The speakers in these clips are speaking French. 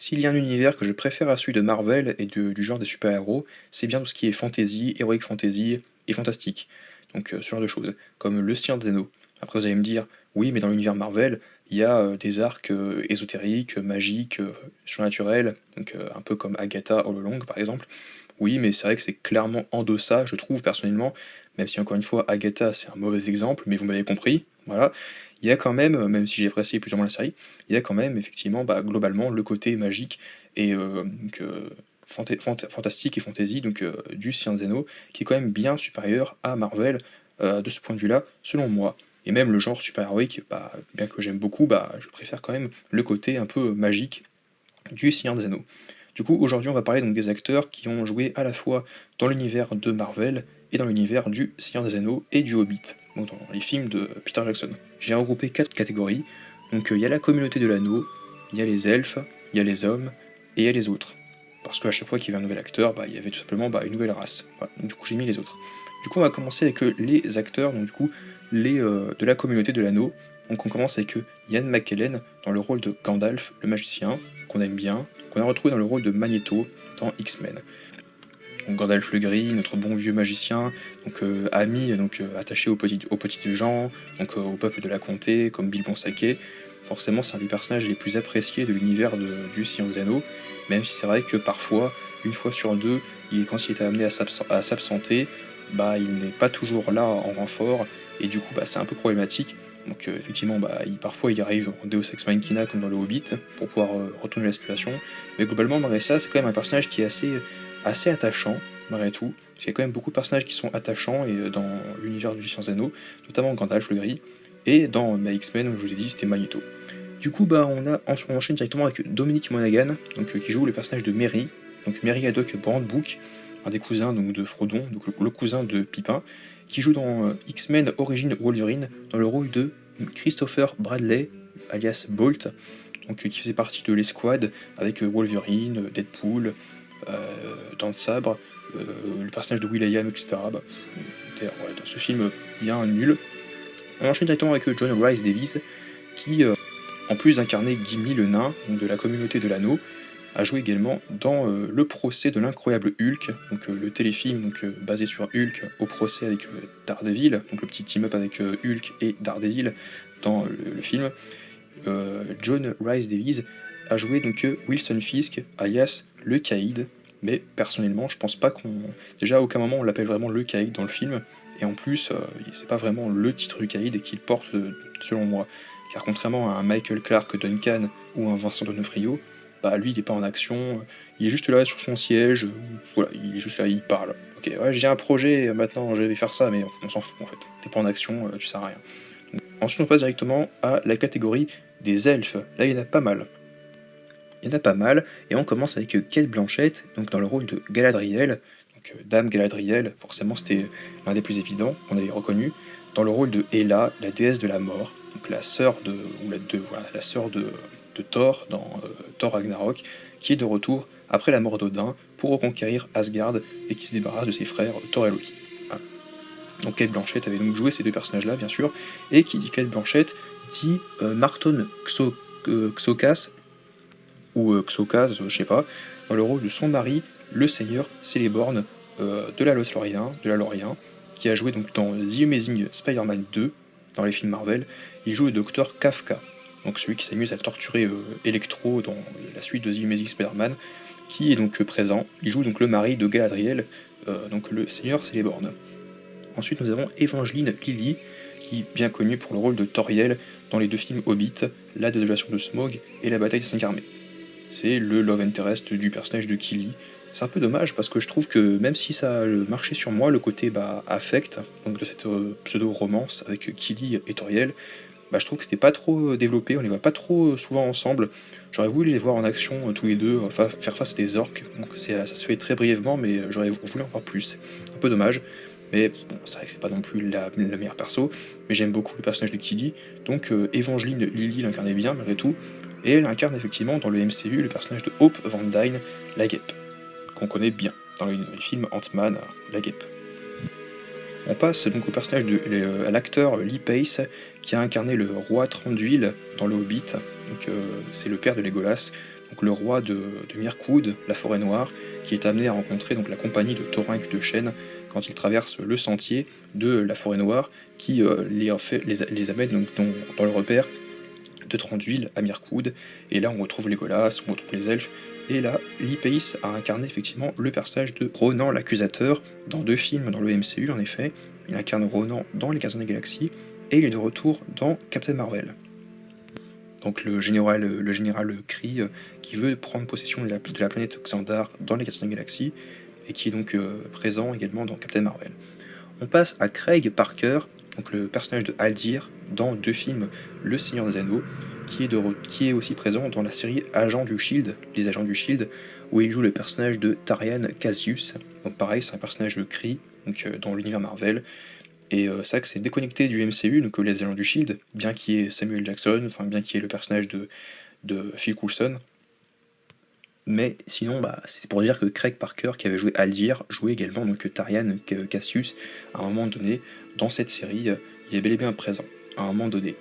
S'il y a un univers que je préfère à celui de Marvel et du genre des super-héros, c'est bien tout ce qui est fantasy, heroic fantasy et fantastique. Donc ce genre de choses, comme le Seigneur des Anneaux. Après vous allez me dire, oui mais dans l'univers Marvel, il y a des arcs ésotériques, magiques, surnaturels, donc un peu comme Agatha All Along par exemple. Oui mais c'est vrai que c'est clairement en deçà, je trouve personnellement, même si encore une fois Agatha c'est un mauvais exemple, mais vous m'avez compris, voilà. Il y a quand même, même si j'ai apprécié plus ou moins la série, il y a quand même effectivement bah, globalement le côté magique et donc, fantastique et fantasy donc, du Seigneur des Anneaux, qui est quand même bien supérieur à Marvel de ce point de vue-là, selon moi. Et même le genre super-héroïque, bah, bien que j'aime beaucoup, bah, je préfère quand même le côté un peu magique du Seigneur des Anneaux. Du coup, aujourd'hui, on va parler donc des acteurs qui ont joué à la fois dans l'univers de Marvel et dans l'univers du Seigneur des Anneaux et du Hobbit, donc dans les films de Peter Jackson. J'ai regroupé 4 catégories. Donc il y a la communauté de l'anneau, il y a les elfes, il y a les hommes et il y a les autres. Parce qu'à chaque fois qu'il y avait un nouvel acteur, bah, il y avait tout simplement bah, une nouvelle race. Voilà. Donc, du coup, j'ai mis les autres. Du coup, on va commencer avec les acteurs, donc du coup, de la communauté de l'anneau. Donc on commence avec Ian McKellen dans le rôle de Gandalf, le magicien, qu'on aime bien, qu'on a retrouvé dans le rôle de Magneto dans X-Men. Donc Gandalf le Gris, notre bon vieux magicien, donc ami attaché aux petites gens, donc au peuple de la comté, comme Bilbon Saquet. Forcément, c'est un des personnages les plus appréciés de l'univers du Seigneur des Anneaux, même si c'est vrai que parfois, une fois sur deux, quand il était amené à s'absenter, bah, il n'est pas toujours là en renfort, et du coup, bah, c'est un peu problématique. Donc effectivement, bah, parfois il arrive en Deus Ex Machina comme dans le Hobbit, pour pouvoir retourner la situation, mais globalement, malgré ça, c'est quand même un personnage qui est assez attachant, malgré tout. Parce qu'il y a quand même beaucoup de personnages qui sont attachants et, dans l'univers du Science Anneaux, notamment Gandalf le Gris, et dans X-Men, je vous ai dit, c'était Magneto. Du coup, bah, on enchaîne directement avec Dominic Monaghan, donc, qui joue le personnage de Merry, donc Merry Haddock Brandbook, un des cousins donc, de Frodon, donc le cousin de Pipin, qui joue dans X-Men Origin Wolverine, dans le rôle de Christopher Bradley, alias Bolt, donc, qui faisait partie de l'escouade avec Wolverine, Deadpool, Dents de Sabre, le personnage de Will.i.am, etc. Bah, d'ailleurs, voilà, dans ce film bien nul. On enchaîne directement avec John Rhys Davies, qui, en plus d'incarner Gimli le nain, donc de la communauté de l'anneau, a joué également dans Le procès de l'incroyable Hulk, donc le téléfilm basé sur Hulk au procès avec Daredevil, donc le petit team-up avec Hulk et Daredevil dans le film. John Rhys Davies a joué donc Wilson Fisk, alias le Caïd, mais personnellement je pense pas qu'on... Déjà à aucun moment on l'appelle vraiment le Caïd dans le film, et en plus c'est pas vraiment le titre du Caïd qu'il porte selon moi, car contrairement à un Michael Clarke Duncan ou un Vincent D'Onofrio, bah lui il est pas en action, il est juste là sur son siège, voilà, il est juste là, il parle. Ok, ouais j'ai un projet, maintenant je vais faire ça, mais on s'en fout en fait, t'es pas en action, tu sers à rien. Ensuite, on passe directement à la catégorie des elfes. Là, il y en a pas mal. Il y en a pas mal, et on commence avec Cate Blanchett, donc dans le rôle de Galadriel. Donc, Dame Galadriel, forcément, c'était l'un des plus évidents, qu'on avait reconnu, dans le rôle de Hela, la déesse de la mort, donc la sœur de, voilà, la sœur de Thor dans Thor Ragnarok, qui est de retour après la mort d'Odin pour reconquérir Asgard et qui se débarrasse de ses frères Thor et Loki. Voilà. Donc Cate Blanchett avait donc joué ces deux personnages-là, bien sûr, et qui dit Cate Blanchett dit Marton Xokas, ou Xokas, je sais pas, dans le rôle de son mari, le seigneur Celeborn de la Lorien, qui a joué donc dans The Amazing Spider-Man 2, dans les films Marvel. Il joue le docteur Kafka, donc celui qui s'amuse à torturer Electro dans la suite de The Amazing Spider-Man, qui est donc présent. Il joue donc le mari de Galadriel, donc le seigneur Celeborn. Ensuite, nous avons Evangeline Lilly, qui est bien connue pour le rôle de Toriel dans les deux films Hobbit, La Désolation de Smaug et La Bataille des Cinq Armées. C'est le love interest du personnage de Killy. C'est un peu dommage parce que je trouve que même si ça a marché sur moi, le côté affect, donc de cette pseudo-romance avec Killy et Toriel, bah, je trouve que c'était pas trop développé, on les voit pas trop souvent ensemble. J'aurais voulu les voir en action tous les deux, faire face à des orques, donc ça se fait très brièvement, mais j'aurais voulu en voir plus. Un peu dommage, mais bon, c'est vrai que c'est pas non plus le meilleur perso, mais j'aime beaucoup le personnage de Killy, donc Evangeline Lilly l'incarnait bien malgré tout, et elle incarne effectivement dans le MCU le personnage de Hope Van Dyne, la guêpe, qu'on connaît bien dans les films Ant-Man, la guêpe. On passe donc au personnage à l'acteur Lee Pace, qui a incarné le roi Thranduil dans le Hobbit, donc c'est le père de Legolas, donc le roi de Mirkwood, la forêt noire, qui est amené à rencontrer donc la compagnie de Thorin et de Chêne quand il traverse le sentier de la forêt noire qui les amène donc dans le repère de Thranduil à Mirkwood. Et là on retrouve Legolas, on retrouve les elfes. Et là, Lee Pace a incarné effectivement le personnage de Ronan l'Accusateur dans 2 films dans le MCU en effet. Il incarne Ronan dans Les Gardiens de la Galaxie et il est de retour dans Captain Marvel. Donc le général Kree qui veut prendre possession de la planète Xandar dans les Gardiens de la Galaxie et qui est donc présent également dans Captain Marvel. On passe à Craig Parker, donc le personnage de Haldir dans 2 films Le Seigneur des Anneaux, qui est aussi présent dans la série Agents du Shield, les Agents du Shield, où il joue le personnage de Tarian Cassius. Donc pareil, c'est un personnage de Kree, donc dans l'univers Marvel. Et c'est vrai que c'est déconnecté du MCU, donc les Agents du Shield, bien qu'il y ait Samuel Jackson, enfin bien qu'il y ait le personnage de Phil Coulson. Mais sinon, c'est pour dire que Craig Parker, qui avait joué Haldir, jouait également donc Tarian Cassius à un moment donné dans cette série. Il est bel et bien présent à un moment donné.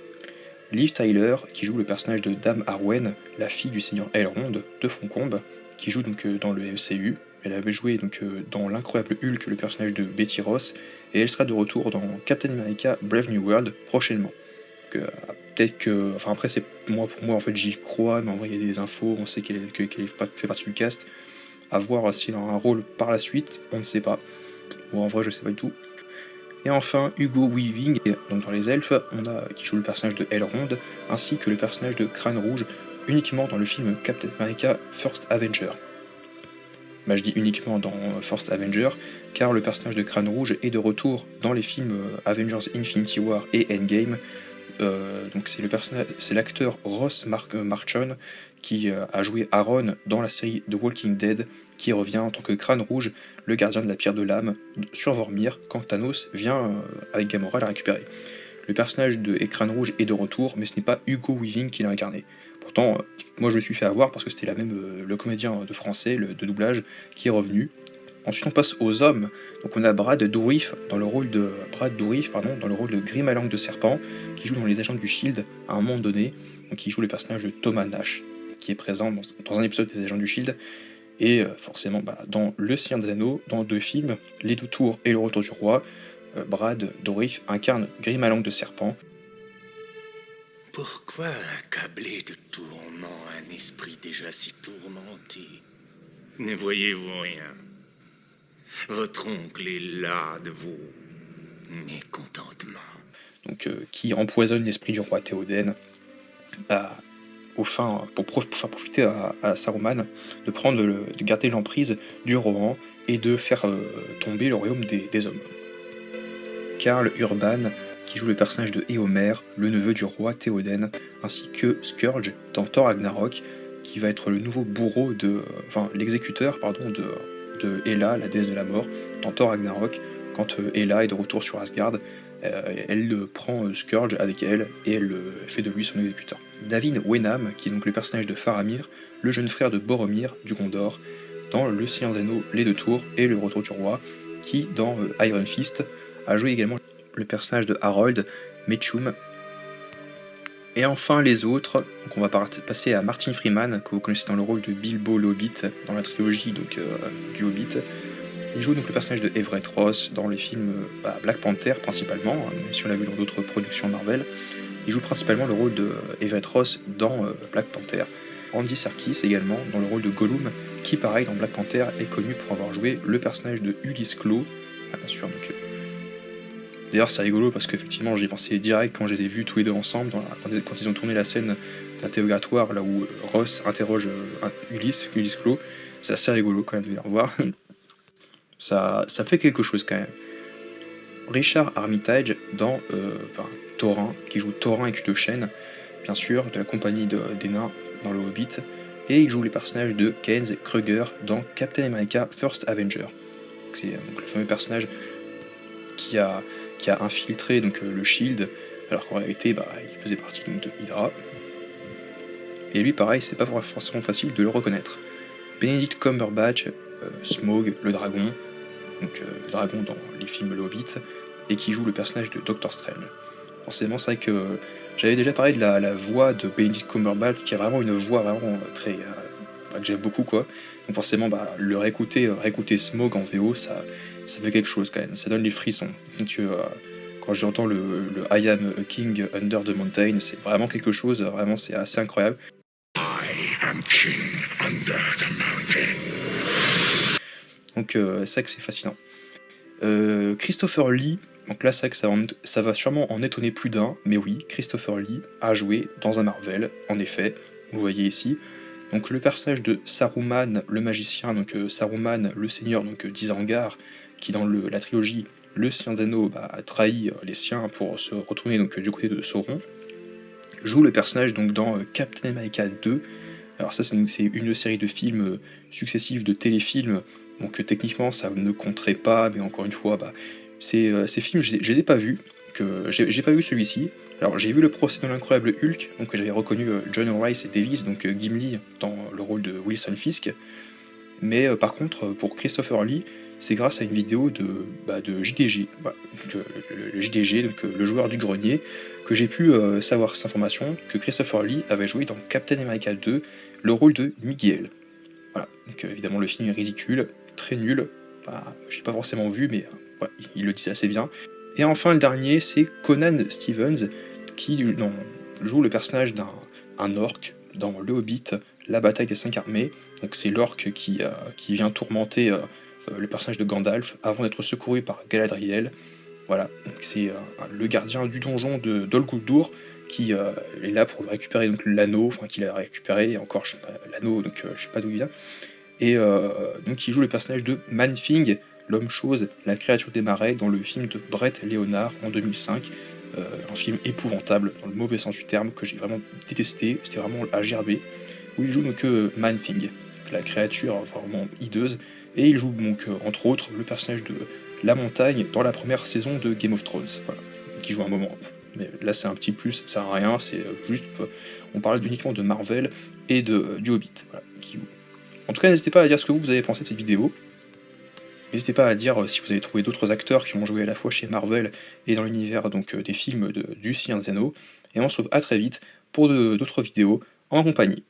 Liv Tyler, qui joue le personnage de Dame Arwen, la fille du seigneur Elrond de Foncombe, qui joue donc dans le MCU. Elle avait joué donc dans l'incroyable Hulk le personnage de Betty Ross, et elle sera de retour dans Captain America Brave New World prochainement. Donc, peut-être que, enfin après c'est pour moi en fait j'y crois, mais en vrai il y a des infos, on sait qu'elle fait partie du cast. À voir si elle aura un rôle par la suite, on ne sait pas. Bon en vrai je sais pas du tout. Et enfin, Hugo Weaving, donc dans les elfes, qui joue le personnage de Elrond, ainsi que le personnage de Crâne Rouge, uniquement dans le film Captain America First Avenger. Je dis uniquement dans First Avenger, car le personnage de Crâne Rouge est de retour dans les films Avengers Infinity War et Endgame. Donc c'est l'acteur Ross Marchon qui a joué Aaron dans la série The Walking Dead, qui revient en tant que Crâne Rouge, le gardien de la pierre de l'âme, sur Vormir, quand Thanos vient avec Gamora la récupérer. Le personnage de Crâne Rouge est de retour, mais ce n'est pas Hugo Weaving qui l'a incarné. Pourtant, moi je me suis fait avoir parce que c'était le comédien de français, de doublage, qui est revenu. Ensuite on passe aux hommes, donc on a Brad Dourif dans le rôle de Grim à langue de serpent, qui joue dans les Agents du Shield à un moment donné, donc il joue le personnage de Thomas Nash, qui est présent dans un épisode des Agents du Shield, et forcément dans Le Seigneur des Anneaux, dans 2 films, Les 2 Tours et Le Retour du Roi, Brad Dourif incarne Grim à langue de serpent. Pourquoi accabler de tourments un esprit déjà si tourmenté? Ne voyez-vous rien? Votre oncle est là de vos mécontentements. Donc, qui empoisonne l'esprit du roi Théoden pour faire profiter à Saruman de garder l'emprise du Rohan et de faire tomber le royaume des hommes. Karl Urban, qui joue le personnage de Éomer, le neveu du roi Théoden, ainsi que Scourge dans Thor Ragnarok, qui va être le nouveau bourreau l'exécuteur de Hela, la déesse de la mort, dans Thor Ragnarok. Quand Hela est de retour sur Asgard, elle prend Scourge avec elle et elle fait de lui son exécuteur. David Wenham, qui est donc le personnage de Faramir, le jeune frère de Boromir du Gondor, dans Le Seigneur des Anneaux, Les 2 Tours et Le Retour du Roi, qui dans Iron Fist a joué également le personnage de Harold Meachum. Et enfin les autres, donc on va passer à Martin Freeman, que vous connaissez dans le rôle de Bilbo le Hobbit dans la trilogie du Hobbit. Il joue donc le personnage de Everett Ross dans les films Black Panther principalement, même si on l'a vu dans d'autres productions Marvel. Il joue principalement le rôle de Everett Ross dans Black Panther. Andy Serkis également dans le rôle de Gollum, qui pareil dans Black Panther est connu pour avoir joué le personnage de Ulysse Klaue. Bien sûr, donc d'ailleurs, c'est rigolo parce qu'effectivement, j'y ai pensé direct quand je les ai vus tous les deux ensemble, quand ils ont tourné la scène d'interrogatoire, là où Ross interroge Ulysse Klaue. C'est assez rigolo quand même de les revoir. ça fait quelque chose quand même. Richard Armitage dans Thorin, qui joue Thorin avec de Chêne, bien sûr, de la compagnie des nains dans le Hobbit, et il joue les personnages de Keynes Kruger dans Captain America First Avenger. C'est donc le fameux personnage qui a infiltré le Shield, alors qu'en réalité il faisait partie de Hydra. Et lui pareil, c'est pas forcément facile de le reconnaître. Benedict Cumberbatch, Smaug, le dragon, donc le dragon dans les films Le Hobbit, et qui joue le personnage de Doctor Strange. Forcément c'est vrai que j'avais déjà parlé de la voix de Benedict Cumberbatch, qui a vraiment une voix vraiment très que j'aime beaucoup quoi. Donc forcément le réécouter Smoke en VO, ça fait quelque chose quand même, ça donne les frissons. Donc, quand j'entends le I am a king under the mountain, c'est vraiment quelque chose, vraiment c'est assez incroyable. I am king under the mountain. Donc c'est vrai que c'est fascinant. Christopher Lee, donc là c'est vrai que ça va sûrement en étonner plus d'un, mais oui, Christopher Lee a joué dans un Marvel, en effet, vous voyez ici. Donc le personnage de Saruman le magicien, donc Saruman le seigneur donc d'Isengard, qui dans la trilogie Le Seigneur des Anneaux a trahi les siens pour se retourner donc du côté de Sauron, joue le personnage donc dans Captain America 2. Alors ça c'est une série de films successifs de téléfilms, donc techniquement ça ne compterait pas, mais encore une fois, ces films je les ai pas vus, que j'ai pas vu celui-ci. Alors j'ai vu le procès de l'incroyable Hulk, donc j'avais reconnu John Rice et Davis, donc Gimli dans le rôle de Wilson Fisk, mais par contre pour Christopher Lee, c'est grâce à une vidéo de JDG, voilà, donc, le JDG, donc le joueur du grenier, que j'ai pu savoir cette information, que Christopher Lee avait joué dans Captain America 2 le rôle de Miguel. Voilà, donc évidemment le film est ridicule, très nul, j'ai pas forcément vu, mais voilà, il le disait assez bien. Et enfin le dernier, c'est Conan Stevens, qui joue le personnage d'un orc dans Le Hobbit, la bataille des 5 armées. Donc c'est l'orc qui vient tourmenter le personnage de Gandalf avant d'être secouru par Galadriel. Voilà, donc c'est le gardien du donjon de Dol Guldur qui est là pour récupérer donc l'anneau, enfin qu'il a récupéré, et encore je sais pas, l'anneau, donc je sais pas d'où il vient. Et donc il joue le personnage de Man-Thing, l'homme-chose, la créature des marais, dans le film de Brett Leonard en 2005. Un film épouvantable, dans le mauvais sens du terme, que j'ai vraiment détesté, c'était vraiment à gerber, où il joue donc Man-Thing, la créature vraiment hideuse, et il joue donc entre autres le personnage de La Montagne dans la première saison de Game of Thrones, voilà, qui joue un moment. Mais là c'est un petit plus, ça sert à rien, c'est juste, on parle uniquement de Marvel et du Hobbit, voilà, qui joue. En tout cas, n'hésitez pas à dire ce que vous avez pensé de cette vidéo. N'hésitez pas à dire si vous avez trouvé d'autres acteurs qui ont joué à la fois chez Marvel et dans l'univers donc des films du Seigneur des Anneaux. Et on se retrouve à très vite pour d'autres vidéos en compagnie.